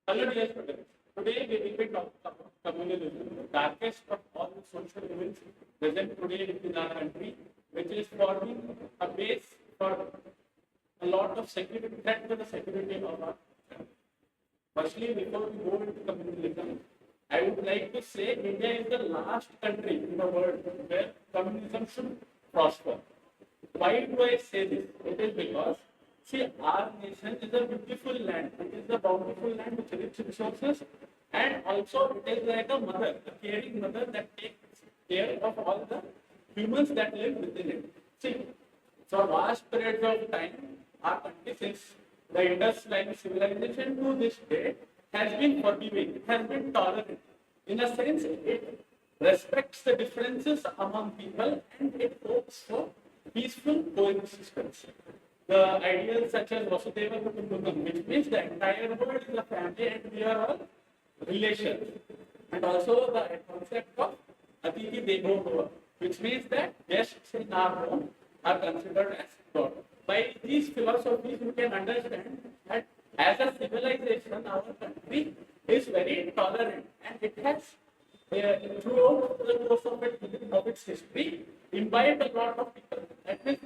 Hello dear students, today we will be talking about communalism, the darkest of all the social events present today in our country, which is forming a base for a lot of security threat to the security of our country. Firstly, before we go into communalism, I would like to say India is the last country in the world where communism should prosper. Why do I say this? It is because, see, our nation is a beautiful land. It is a bountiful land with rich resources, and also it is like a mother, a caring mother that takes care of all the humans that live within it. See, for vast periods of time, our country, since the Indus Valley civilization to this day, has been forgiving, it has been tolerant. In a sense, it respects the differences among people and it hopes for peaceful coexistence. The ideals such as Vasudeva Kutumbakam, which means the entire world is a family and we are all relations. And also the concept of Atiti Devo Bhava, which means that guests in our home are considered as God. By these philosophies, you can understand that as a civilization, our country is very tolerant and it has, throughout the course of its history, imbibed a lot of people. That means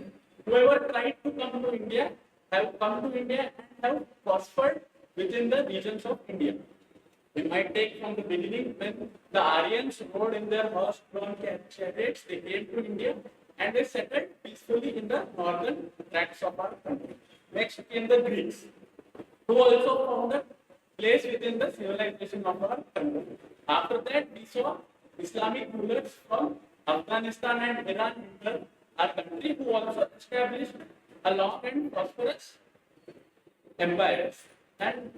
whoever tried to come to India have come to India and have prospered within the regions of India. We might take from the beginning when the Aryans rode in their horse-drawn chariots, they came to India and they settled peacefully in the northern tracts of our country. Next came the Greeks, who also found a place within the civilization of our country. After that, we saw Islamic rulers from Afghanistan and Iran enter our country, who also established a long and prosperous empires. And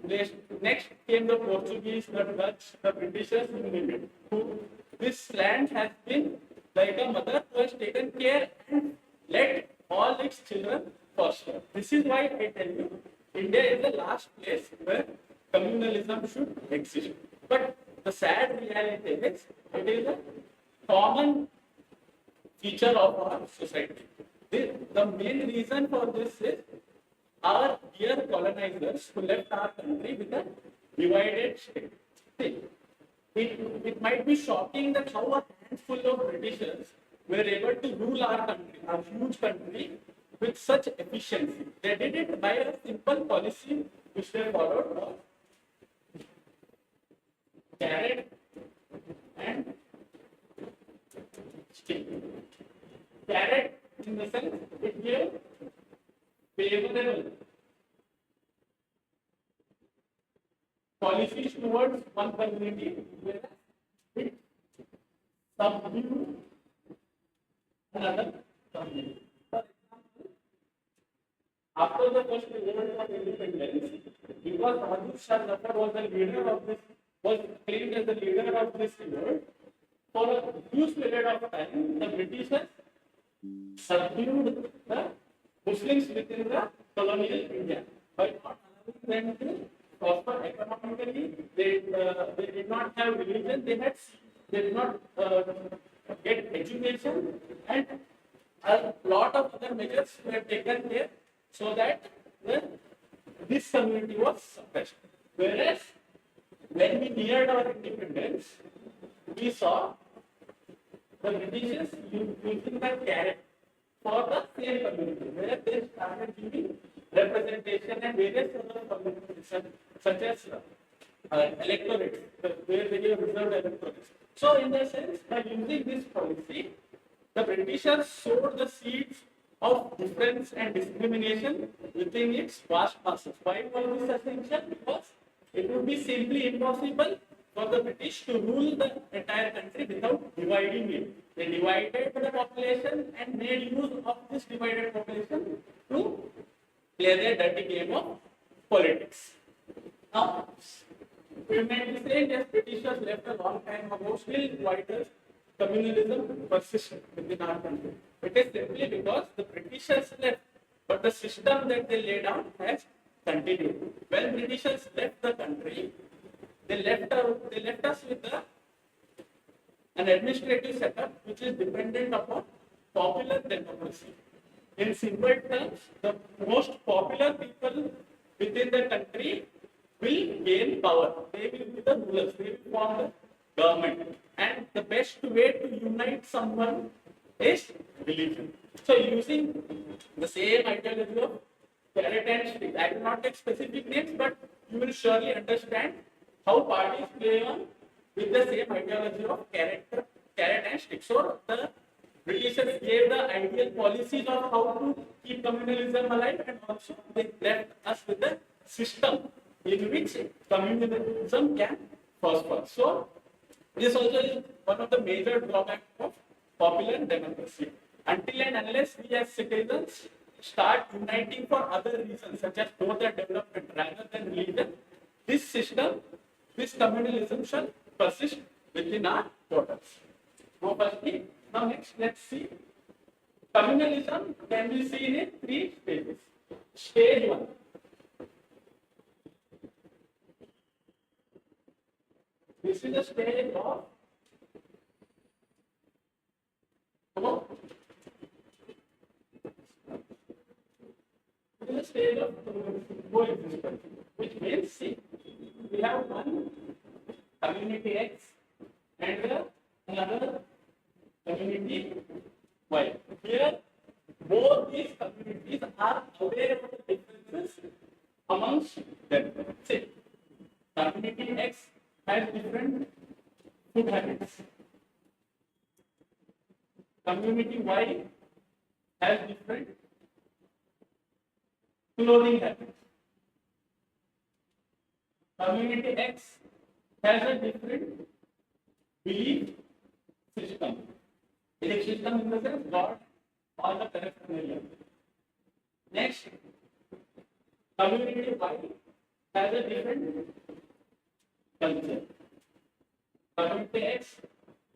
next came the Portuguese, the Dutch, the Britishers, you name it. Who this land has been like a mother who has taken care and let all its children prosper. This is why I tell you, India is the last place where communalism should exist. But the sad reality is, it is a common feature of our society. The main reason for this is our dear colonizers who left our country with a divided state. See, it might be shocking that how a handful of Britishers were able to rule our country, our huge country, with such efficiency. They did it by a simple policy which they followed was carrot and stick. Carrot in the sense it gave favorable policies towards one community, whereas it subdued another community. For example, after the first revolt of independence, because Bahadur Shah Zafar was the leader of this, was claimed as the leader of this revolt, for a huge period of time, the Britishers subdued the Muslims within the colonial India by not allowing them to prosper economically. They did not have religion. They did not get education, and a lot of other measures were taken there so that this community was suppressed. Whereas when we neared our independence, we saw the Britishers using the carrot for the same community, where they started giving representation and various other communities, such as electorates, where they give reserved electorates. So, in the sense, by using this policy, the Britishers sowed the seeds of difference and discrimination within its vast masses. Why was this essential? Because it would be simply impossible for the British to rule the entire country without dividing it. They divided the population and made use of this divided population to play their dirty game of politics. Now, we might be saying that Britishers left a long time ago, still wider communalism persists within our country. It is simply because the Britishers left, but the system that they laid down has continued. When Britishers left the country, they left us with an administrative setup which is dependent upon popular democracy. In simple terms, the most popular people within the country will gain power. They will be the rulers. They will form the government. And the best way to unite someone is religion. So using the same ideology of carrot and stick, I will not take specific names, but you will surely understand how parties play on with the same ideology of carrot and stick. So the Britishers gave the ideal policies of how to keep communalism alive, and also they left us with the system in which communalism can prosper. So this also is one of the major drawbacks of popular democracy. Until and unless we as citizens start uniting for other reasons, such as growth and development rather than religion, this system, this communalism shall persist within our borders. Now next, let's see. Communalism can be seen in 3 stages. Stage 1. This is the stage of coexistence, which means, see, we have one community X and another community Y. Here, both these communities are aware of the differences amongst them. See, community X has different food habits. Community Y has different clothing habits. Community X has a different belief system. Belief system in the sense God or the paraphernalia. Next, community Y has a different culture. Community X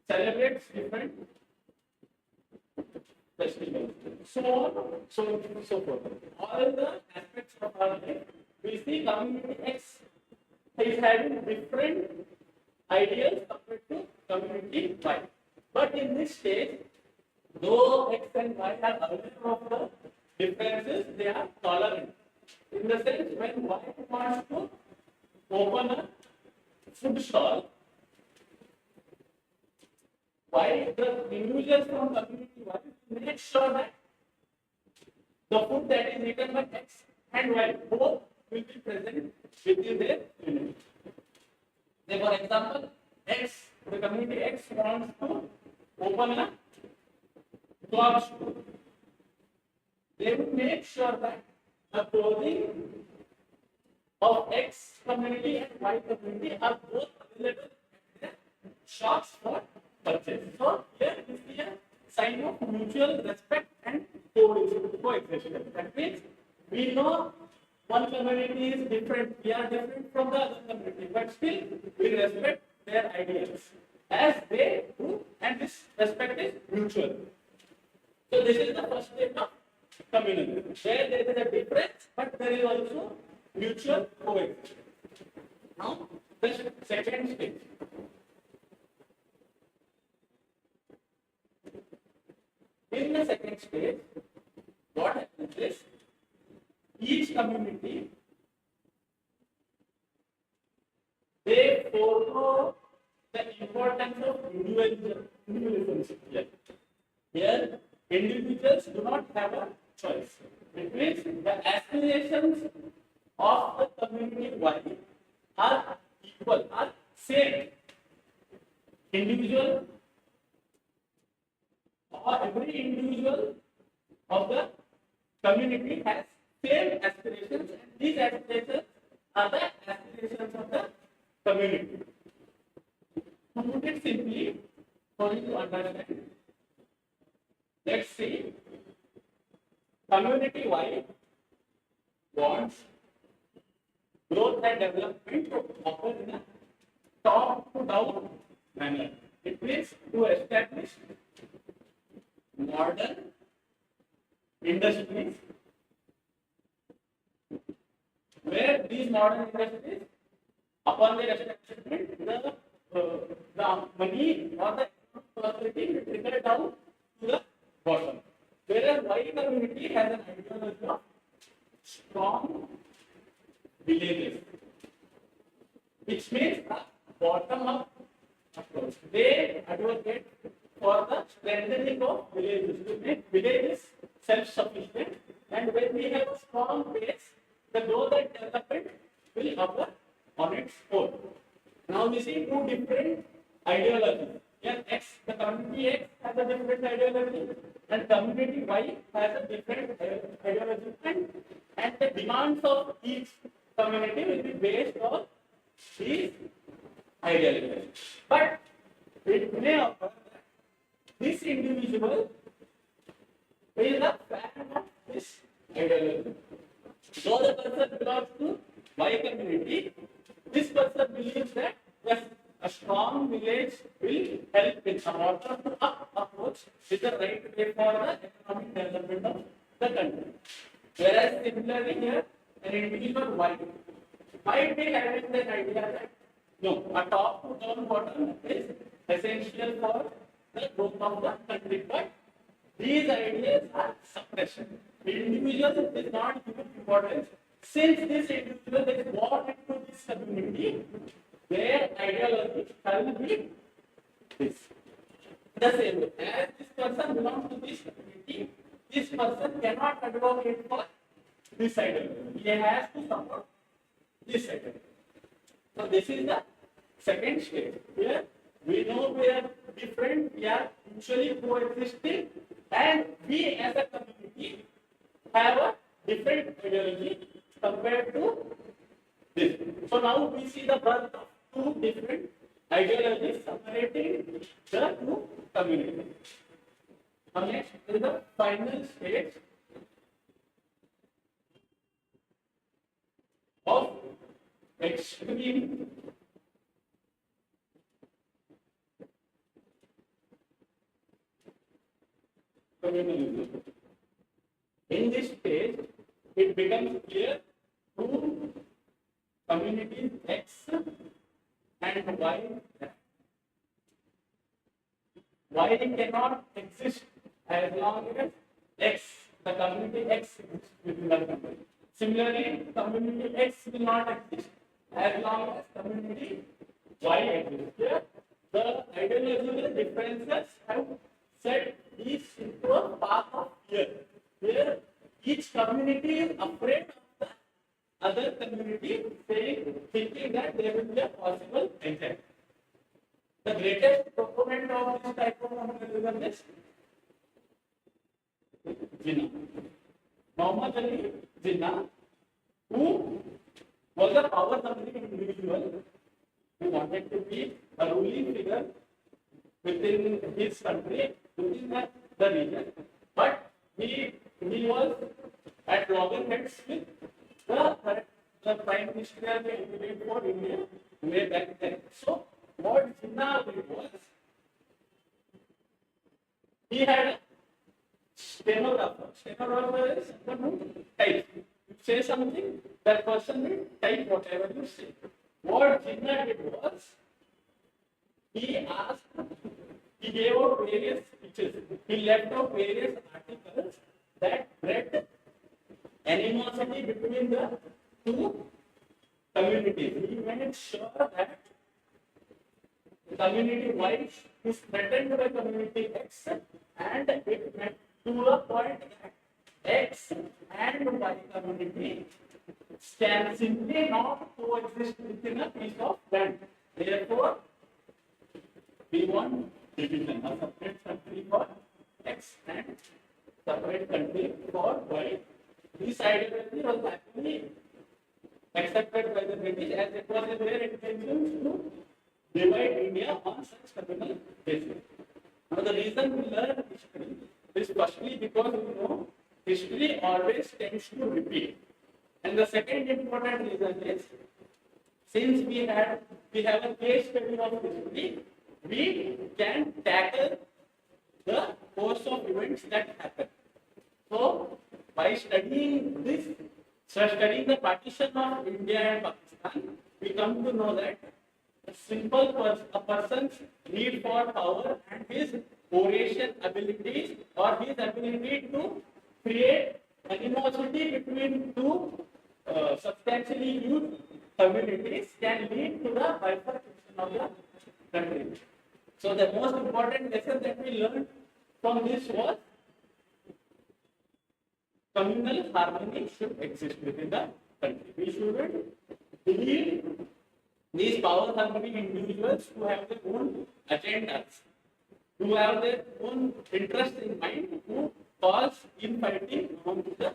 celebrates different festivals. So on, so forth. All the aspects of our life, we see community X is having different ideas compared to community Y. But in this stage, though X and Y are aware of the differences, they are tolerant. In the sense, when Y wants to open a food stall, why the individuals from community Y make sure that the food that is eaten by X and Y both will be present within their unit. Say for example, X, the community X wants to open a cloth store. They will make sure that the clothing of X community and Y community are both available at their shops for purchase. So here we see a sign of mutual respect and coexistence. That means we know one community is different, we are different from the other community, but still we respect their ideas as they do, and this respect is mutual. So this is the first stage of communalism, where there is a difference, but there is also mutual coexistence. Now, the second stage. In the second stage, what happens is each community, they forego the importance of individualism. Here, individuals do not have a choice. It means the aspirations of the community Y are equal, are same. Individual or every individual of the community has same aspirations, and these aspirations are the aspirations of the community. To put it simply, for you to understand, let's see, community Y wants growth and development to occur in a top to down manner. It means to establish modern industries, where these modern industries, upon their establishment, the money or the prosperity will trickle down to the bottom. Whereas Y community has an ideology of strong villages. which means a bottom-up approach. They advocate for the strengthening of villages to make villages self-sufficient, and when we have a strong base, the growth and development will occur on its own. Now we see two different ideologies. Here X, the community X has a different ideology, and community Y has a different ideology, and the demands of each community will be based on these ideologies. But it may occur that this individual is a fan of this ideology. So the person belongs to Y community. This person believes that yes, a strong village will help in some bottom-up approach is the right way for the economic development of the country. Whereas similarly here, an individual Y might be having the idea that no, a top to down bottom is essential for the growth of the country. But these ideas are suppression. The individual is not given importance. Since this individual is born into this community, their ideology shall be this. The same way, as this person belongs to this community, this person cannot advocate for this ideology. He has to support this ideology. So this is the second stage. Here we know we are different, we are mutually coexisting, and we as a community have a different ideology compared to this. So now we see the birth of two different ideologies separating the two communities. Now next is the final stage of extreme communalism. In this stage, it becomes clear two communities X and Y. Y cannot exist as long as X, the community X exists within the community. Similarly, community X will not exist as long as community Y exists. Here, the ideological differences have set these into a path of fear, where each community is afraid of the other community, thinking that there will be a possible exit. The greatest proponent of this type of communalism is Jinnah. Muhammad Ali Jinnah, who was a power-hungry individual, who wanted to be a ruling figure within his country, within the region, but he was at loggerheads with the prime ministerial candidate for India way back then. So what Jinnah did was, he had a stenographer. Stenographer is someone who types. You say something, that person will type whatever you say. What Jinnah did was, he gave out various speeches. He left out various articles that bred animosity between the two communities. He made sure that community Y is threatened by community X, and it went to a point that X and Y community can simply not coexist within a piece of land. Therefore, we want division, a separate country for X and separate country for Y. This ideology was actually accepted by the British, as it was in their intentions to divide India on such communal basis. Now the reason we learn history is firstly because we know history always tends to repeat. And the second important reason is, since we have a case study of history, we can tackle the course of events that happen. So by studying this, studying the partition of India and Pakistan, we come to know that a person's need for power and his oration abilities, or his ability to create animosity between two substantially huge communities can lead to the bifurcation of the country. So the most important lesson that we learned from this was communal harmony should exist within the country. We shouldn't believe these power hungry individuals who have their own agendas, who have their own interest in mind, who cause infighting among the